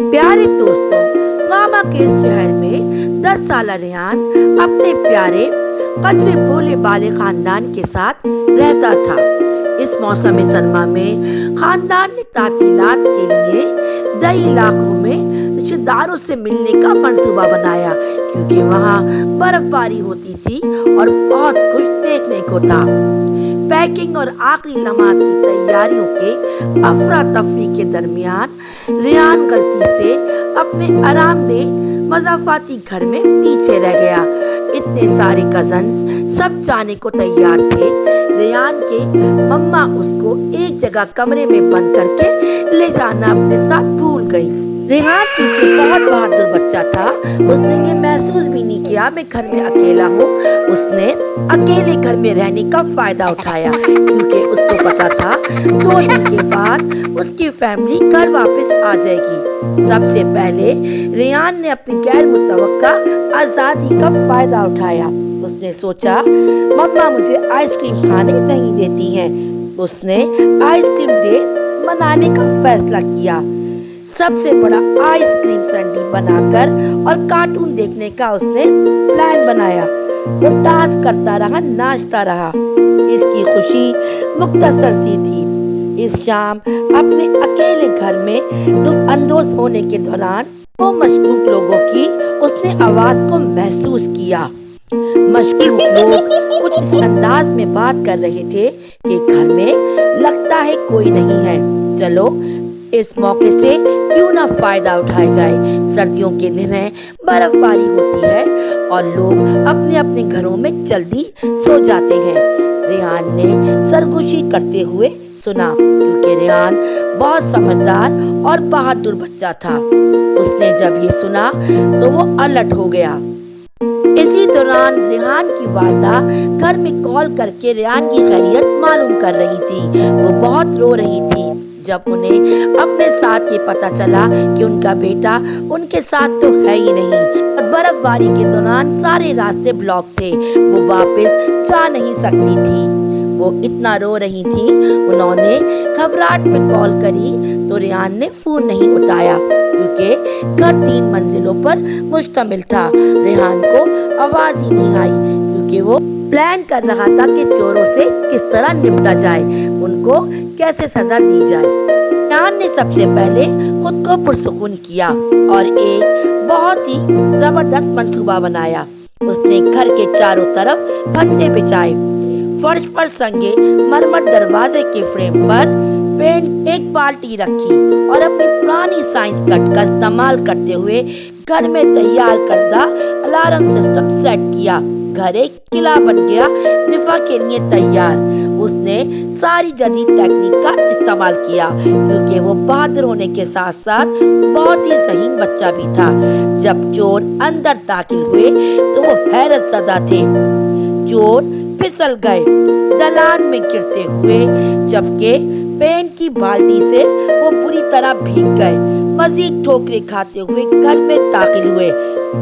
प्यारे दोस्तों, मामा के इस शहर में 10 साल रेहान अपने प्यारे कदरे भोले बाले खानदान के साथ रहता था। इस मौसम सरमा में खानदान ने तातीलात के लिए कई इलाकों में रिश्तेदारों से मिलने का मंसूबा बनाया, क्योंकि वहाँ बर्फबारी होती थी और बहुत कुछ देखने को था। पैकिंग और आखिरी लम्हात की तैयारियों के अफरा तफरी के दरमियान रेहान गलती से अपने आरामदेह मज़ाफ़ाती घर में पीछे रह गया। इतने सारे कज़न्स सब जाने को तैयार थे। रेहान के मम्मा उसको एक जगह कमरे में बंद करके ले जाना अपने साथ भूल गई। रेहान चूंकि बहुत बहादुर बच्चा था, उसने ये महसूस भी नहीं किया मैं घर में अकेला हूँ। उसने अकेले घर में रहने का फायदा उठाया, क्योंकि उसको पता था 2 दिन के बाद उसकी फैमिली घर वापस आ जाएगी। सबसे पहले रेहान ने अपनी गैर मुतवक्का आज़ादी का फायदा उठाया। उसने सोचा मम्मा मुझे आइसक्रीम खाने नहीं देती हैं। उसने आइसक्रीम डे मनाने का फैसला किया। सबसे बड़ा आइसक्रीम संडे बनाकर और कार्टून देखने का उसने प्लान बनाया। वो डांस करता रहा, नाचता रहा। इसकी खुशी मुख्तसर सी थी। इस शाम अपने अकेले घर में लुत्फ़अंदोज़ होने के दौरान वो मशकूक लोगों की उसने आवाज़ को महसूस किया। मशकूक लोग कुछ इस अंदाज में बात कर रहे थे कि घर में लगता है कोई नहीं है, चलो इस मौके से क्यों ना फायदा उठाया जाए। सर्दियों के दिन है, बर्फबारी होती है और लोग अपने अपने घरों में जल्दी सो जाते हैं। रेहान ने सरगोशी करते हुए सुना, क्योंकि रेहान बहुत समझदार और बहादुर बच्चा था। उसने जब ये सुना तो वो अलर्ट हो गया। इसी दौरान रेहान की वालदा घर में कॉल करके रेहान की खैरियत मालूम कर रही थी। वो बहुत रो रही थी जब उन्हें अपने साथ ये पता चला कि उनका बेटा उनके साथ तो है ही नहीं। बर्फबारी के दौरान सारे रास्ते ब्लॉक थे, वो वापस जा नहीं सकती थी। वो इतना रो रही थी। उन्होंने घबराहट में कॉल करी तो रेहान ने फोन नहीं उठाया, क्योंकि घर 3 मंजिलों पर मुश्तमिल था। रेहान को आवाज ही नहीं आई, क्योंकि वो प्लान कर रहा था कि चोरों से किस तरह निपटा जाए, उनको कैसे सजा दी जाए। रेहान ने सबसे पहले खुद को पुरसुकून किया और एक बहुत ही जबरदस्त मंसूबा बनाया। उसने घर के चारों तरफ फंदे बिछाए, फर्श पर संगे मरमर दरवाजे के फ्रेम पर पेंट एक बाल्टी रखी और अपनी पुरानी साइंस कट का इस्तेमाल करते हुए घर में तैयार करदा अलार्म सिस्टम सेट किया। घर एक किला बन गया, दिफा के लिए तैयार। उसने सारी जदीद टेक्निक का इस्तेमाल किया, क्योंकि वो बहादुर होने के साथ साथ बहुत ही ज़हीन बच्चा भी था। जब चोर अंदर दाखिल हुए तो वो हैरत ज़दा थे। चोर फिसल गए, दलान में गिरते हुए, जबकि पेंट की बाल्टी से वो बुरी तरह भीग गए। मजीद ठोकरें खाते हुए घर में दाखिल हुए,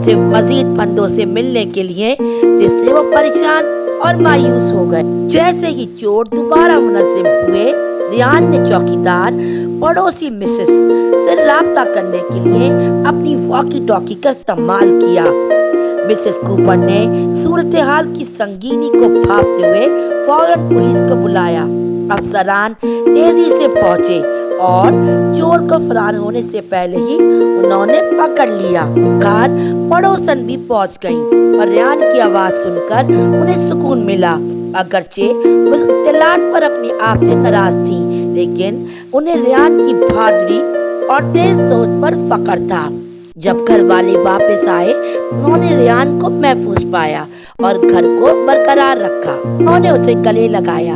सिर्फ मजीद फंदों से मिलने के लिए, जिससे वो परेशान और मायूस हो गए। जैसे ही चोर दोबारा मुनज़्ज़म हुए, रेहान ने चौकीदार पड़ोसी मिसेस से राब्ता करने के लिए अपनी वॉकी टॉकी का इस्तेमाल किया। मिसेस कूपर ने सूरत हाल की संगीनी को भांपते हुए फौरन पुलिस को बुलाया। अफसरान तेजी से पहुंचे और चोर को फरार होने से पहले ही उन्होंने पकड़ लिया। कार पड़ोसन भी पहुंच गई और रेहान की आवाज सुनकर उन्हें सुकून मिला। अगरचे वो इत्तलात पर अपने आप से नाराज थी, लेकिन उन्हें रेहान की बहादुरी और तेज सोच पर फख्र था। जब घर वाले वापस आए, उन्होंने रेहान को महफूज पाया और घर को बरकरार रखा। उन्होंने उसे गले लगाया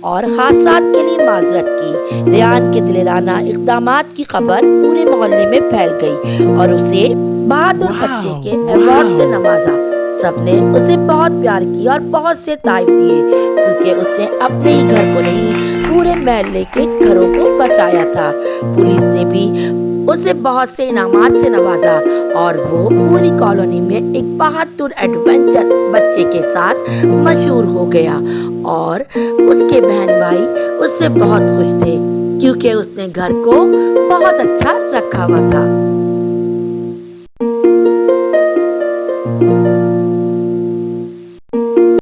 और हादसात के लिए माजरत की। रेहान के दिलेराना इक़दामात की खबर पूरे मोहल्ले में फैल गई और उसे बहादुर बच्चे के अवार्ड से नवाजा। सबने उसे बहुत प्यार किया और बहुत से तारीफ दिए, क्योंकि उसने अपने ही घर को नहीं, पूरे महल्ले के घरों को बचाया था। पुलिस ने भी उसे बहुत से इनामात से नवाजा और वो पूरी कॉलोनी में एक बहादुर एडवेंचर बच्चे के साथ मशहूर हो गया। और उसके बहन भाई उससे बहुत खुश थे, क्योंकि उसने घर को बहुत अच्छा रखा हुआ था।